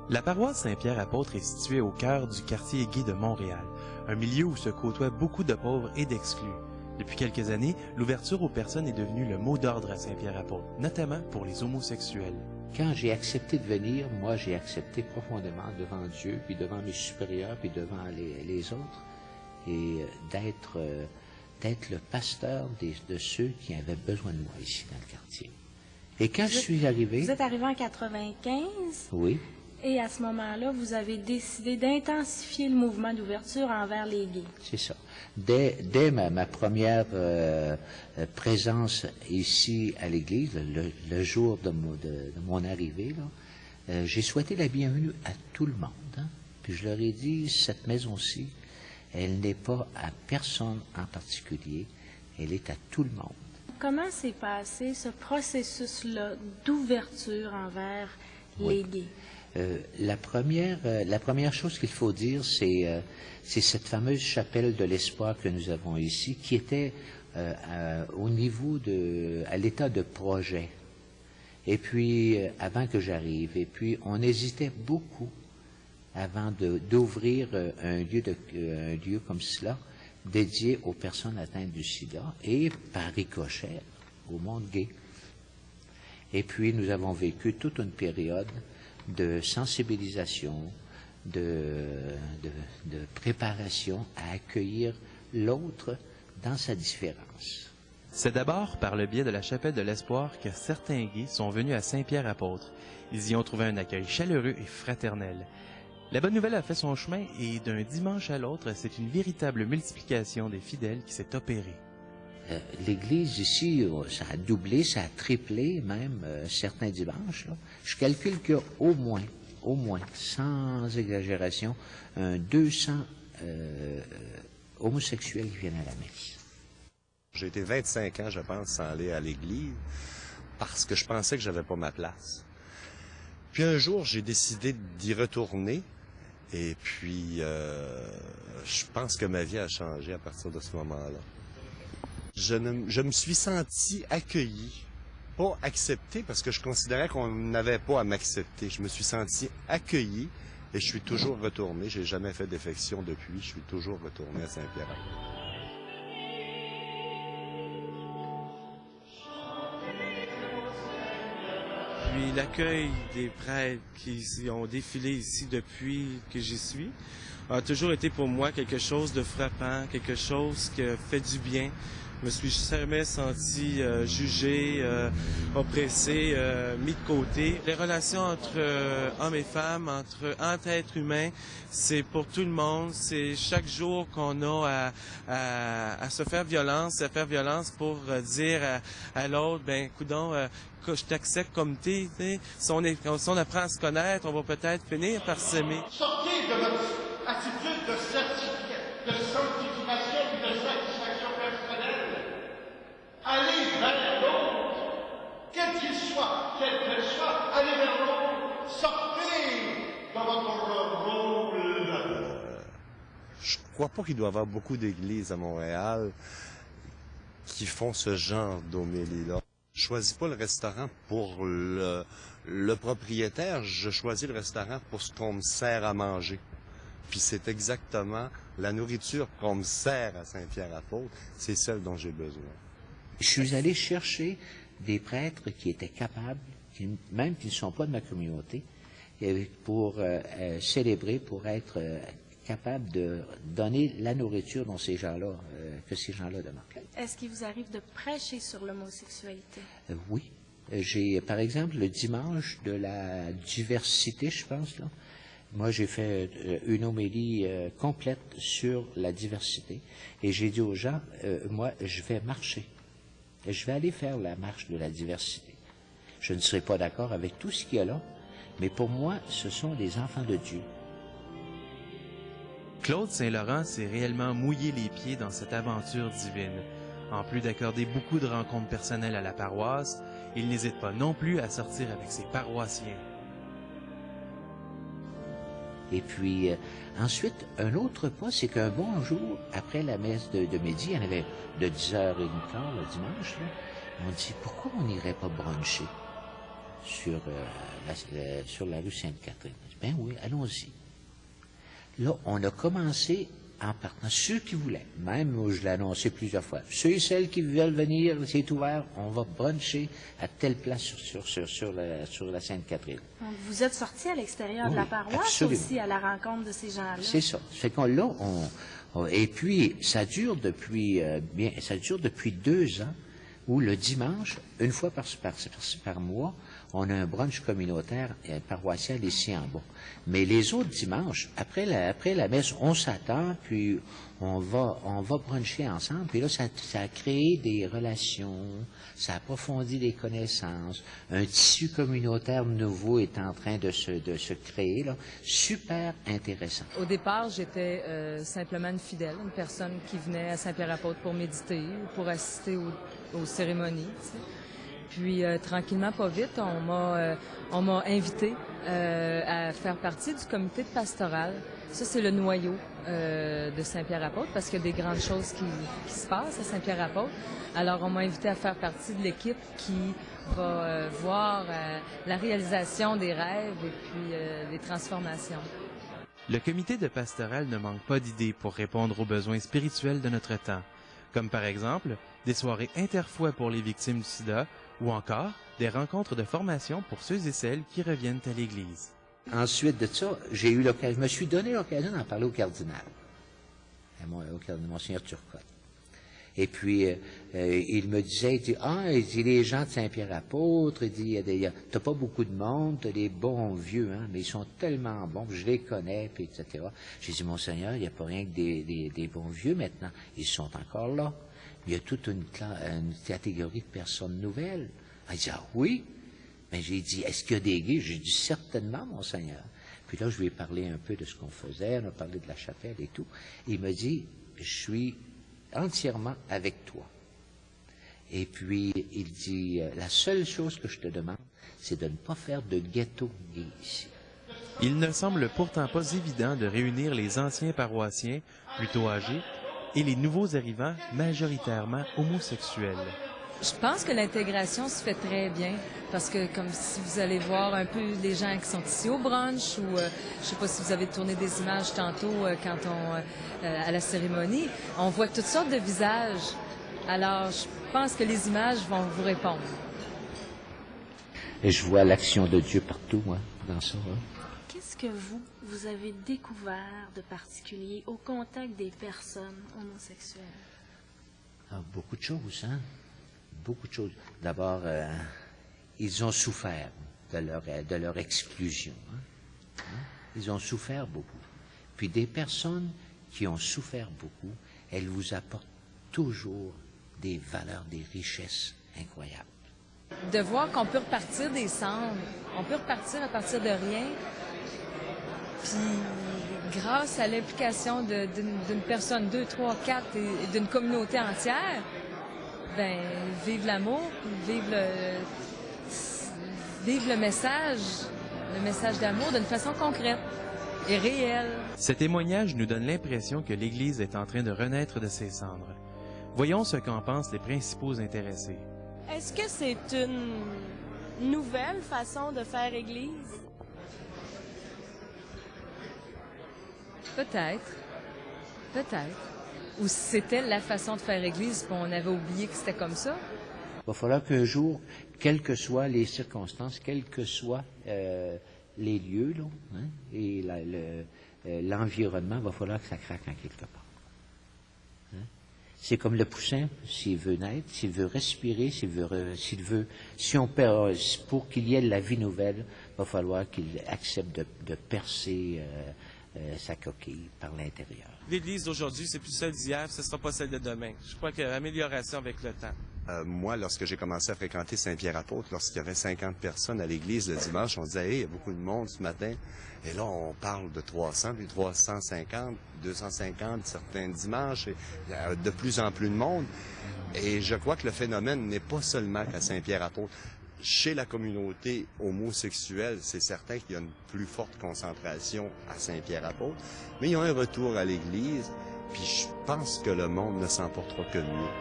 La paroisse Saint-Pierre-Apôtre est située au cœur du quartier gay de Montréal, un milieu où se côtoient beaucoup de pauvres et d'exclus. Depuis quelques années, l'ouverture aux personnes est devenue le mot d'ordre à Saint-Pierre-Apôtre, notamment pour les homosexuels. Quand j'ai accepté de venir, moi j'ai accepté profondément devant Dieu, puis devant mes supérieurs, puis devant les autres, et d'être le pasteur de ceux qui avaient besoin de moi ici dans le quartier. Et quand je suis arrivé... Vous êtes arrivé en 95? Oui. Et à ce moment-là, vous avez décidé d'intensifier le mouvement d'ouverture envers les gays. C'est ça. Dès ma première présence ici à l'église, le jour de mon arrivée, j'ai souhaité la bienvenue à tout le monde. Hein. Puis je leur ai dit, cette maison-ci, elle n'est pas à personne en particulier, elle est à tout le monde. Comment s'est passé ce processus-là d'ouverture envers les gays? La première chose qu'il faut dire, c'est cette fameuse chapelle de l'espoir que nous avons ici, qui était au niveau à l'état de projet. Et puis, avant que j'arrive, et puis on hésitait beaucoup avant d'ouvrir un lieu comme cela, dédié aux personnes atteintes du sida, et par ricochet, au monde gay. Et puis, nous avons vécu toute une période de sensibilisation, de préparation à accueillir l'autre dans sa différence. C'est d'abord par le biais de la chapelle de l'Espoir que certains gays sont venus à Saint-Pierre-Apôtre. Ils y ont trouvé un accueil chaleureux et fraternel. La bonne nouvelle a fait son chemin et d'un dimanche à l'autre, c'est une véritable multiplication des fidèles qui s'est opérée. L'Église ici, ça a doublé, ça a triplé même certains dimanches. Là. Je calcule qu'il y a au moins, sans exagération, 200 homosexuels qui viennent à la messe. J'ai été 25 ans, je pense, sans aller à l'Église parce que je pensais que j'avais pas ma place. Puis un jour, j'ai décidé d'y retourner et puis je pense que ma vie a changé à partir de ce moment-là. Je me suis senti accueilli, pas accepté, parce que je considérais qu'on n'avait pas à m'accepter. Je me suis senti accueilli et je suis toujours retourné. J'ai jamais fait défection depuis. Je suis toujours retourné à Saint-Pierre. Puis l'accueil des prêtres qui ont défilé ici depuis que j'y suis a toujours été pour moi quelque chose de frappant, quelque chose qui fait du bien. Je me suis jamais senti jugé, oppressé, mis de côté. Les relations entre hommes et femmes, entre êtres humains, c'est pour tout le monde. C'est chaque jour qu'on a à se faire violence pour dire à l'autre, ben, coudonc, que je t'accepte comme t'es. Si on apprend à se connaître, on va peut-être finir par s'aimer. Sortez de votre attitude de sanctification et de satisfaction personnelle. Allez vers l'autre, quel qu'il soit, quelle qu'elle soit, allez vers l'autre, sortez dans votre rôle. Je crois pas qu'il doit y avoir beaucoup d'églises à Montréal qui font ce genre d'homélie-là. Je choisis pas le restaurant pour le propriétaire, je choisis le restaurant pour ce qu'on me sert à manger. Puis c'est exactement la nourriture qu'on me sert à Saint-Pierre-Apôtre, c'est celle dont j'ai besoin. Je suis allé chercher des prêtres qui étaient capables, même qui ne sont pas de ma communauté, pour célébrer, pour être capables de donner la nourriture dont ces gens-là, que ces gens-là demandent. Est-ce qu'il vous arrive de prêcher sur l'homosexualité? Oui. J'ai, par exemple, le dimanche de la diversité, je pense, là. Moi, j'ai fait une homélie complète sur la diversité. Et j'ai dit aux gens, moi, je vais marcher. Je vais aller faire la marche de la diversité. Je ne serai pas d'accord avec tout ce qu'il y a là, mais pour moi, ce sont des enfants de Dieu. Claude Saint-Laurent s'est réellement mouillé les pieds dans cette aventure divine. En plus d'accorder beaucoup de rencontres personnelles à la paroisse, il n'hésite pas non plus à sortir avec ses paroissiens. Et puis, ensuite, un autre pas, c'est qu'un bon jour, après la messe de midi, il y en avait de 10h15 le dimanche, là, on dit, pourquoi on n'irait pas bruncher sur la rue Sainte-Catherine. Ben oui, allons-y. Là, on a commencé en partant. Ceux qui voulaient, même je l'ai annoncé plusieurs fois, ceux et celles qui veulent venir, c'est ouvert, on va bruncher à telle place sur la Sainte-Catherine. Donc, vous êtes sorti à l'extérieur de la paroisse absolument. aussi à la rencontre de ces gens-là. C'est ça. Fait qu'on là, et puis ça dure depuis 2 ans, où le dimanche, une fois par mois, on a un brunch communautaire paroissial ici en bas. Mais les autres dimanches, après la messe, on s'attend, puis on va bruncher ensemble. Puis là, ça a créé des relations, ça approfondit les connaissances. Un tissu communautaire nouveau est en train de se créer, là. Super intéressant. Au départ, j'étais simplement une fidèle, une personne qui venait à Saint-Pierre-Apôtre pour méditer ou pour assister aux cérémonies. Tu sais. Puis, tranquillement, pas vite, on m'a invité à faire partie du comité de pastoral. Ça, c'est le noyau de Saint-Pierre-Apôtre, parce qu'il y a des grandes choses qui se passent à Saint-Pierre-Apôtre. Alors, on m'a invité à faire partie de l'équipe qui va voir la réalisation des rêves et puis les transformations. Le comité de pastoral ne manque pas d'idées pour répondre aux besoins spirituels de notre temps, comme par exemple des soirées interfoi pour les victimes du sida ou encore des rencontres de formation pour ceux et celles qui reviennent à l'Église. Ensuite de ça, je me suis donné l'occasion d'en parler au cardinal, au Monseigneur Turcotte. Et puis, il me disait, il dit, les gens de Saint-Pierre-Apôtre, il dit, t'as pas beaucoup de monde, t'as des bons vieux, hein, mais ils sont tellement bons, je les connais, puis etc. J'ai dit, Monseigneur, il n'y a pas rien que des bons vieux maintenant. Ils sont encore là. Il y a toute une catégorie de personnes nouvelles. Il dit, ah oui? Mais j'ai dit, est-ce qu'il y a des gays? J'ai dit, certainement, Monseigneur. Puis là, je lui ai parlé un peu de ce qu'on faisait, on a parlé de la chapelle et tout. Il me dit, je suis entièrement avec toi. Et puis, il dit, la seule chose que je te demande, c'est de ne pas faire de ghetto gay ici. Il ne semble pourtant pas évident de réunir les anciens paroissiens, plutôt âgés, et les nouveaux arrivants, majoritairement homosexuels. Je pense que l'intégration se fait très bien parce que comme si vous allez voir un peu les gens qui sont ici au brunch ou je sais pas si vous avez tourné des images tantôt quand à la cérémonie, on voit toutes sortes de visages. Alors je pense que les images vont vous répondre. Et je vois l'action de Dieu partout, moi, dans ça. Hein. Qu'est-ce que vous avez découvert de particulier au contact des personnes homosexuelles? Ah, beaucoup de choses, hein? Beaucoup de choses. D'abord, ils ont souffert de leur exclusion. Hein? Ils ont souffert beaucoup. Puis des personnes qui ont souffert beaucoup, elles vous apportent toujours des valeurs, des richesses incroyables. De voir qu'on peut repartir des cendres, on peut repartir à partir de rien, puis grâce à l'implication d'une personne, 2, 3, 4 et d'une communauté entière, ben, vive l'amour, vive le message d'amour d'une façon concrète et réelle. Ce témoignage nous donne l'impression que l'Église est en train de renaître de ses cendres. Voyons ce qu'en pensent les principaux intéressés. Est-ce que c'est une nouvelle façon de faire Église? Peut-être. Ou c'était la façon de faire Église, puis on avait oublié que c'était comme ça. Il va falloir qu'un jour, quelles que soient les circonstances, quels que soient les lieux, là, hein, et l'environnement, il va falloir que ça craque en quelque part. Hein? C'est comme le poussin, s'il veut naître, s'il veut respirer, pour qu'il y ait la vie nouvelle, il va falloir qu'il accepte de percer sa coquille par l'intérieur. L'Église d'aujourd'hui, c'est plus celle d'hier, ce ne sera pas celle de demain. Je crois qu'il y a amélioration avec le temps. Moi, lorsque j'ai commencé à fréquenter Saint-Pierre-Apôtre, lorsqu'il y avait 50 personnes à l'église le dimanche, on disait, hey, il y a beaucoup de monde ce matin. Et là, on parle de 300, puis 350, 250 certains dimanches. Et il y a de plus en plus de monde. Et je crois que le phénomène n'est pas seulement qu'à Saint-Pierre-Apôtre. Chez la communauté homosexuelle, c'est certain qu'il y a une plus forte concentration à Saint-Pierre-Apôtre. Mais il y a un retour à l'église, puis je pense que le monde ne s'en portera que mieux.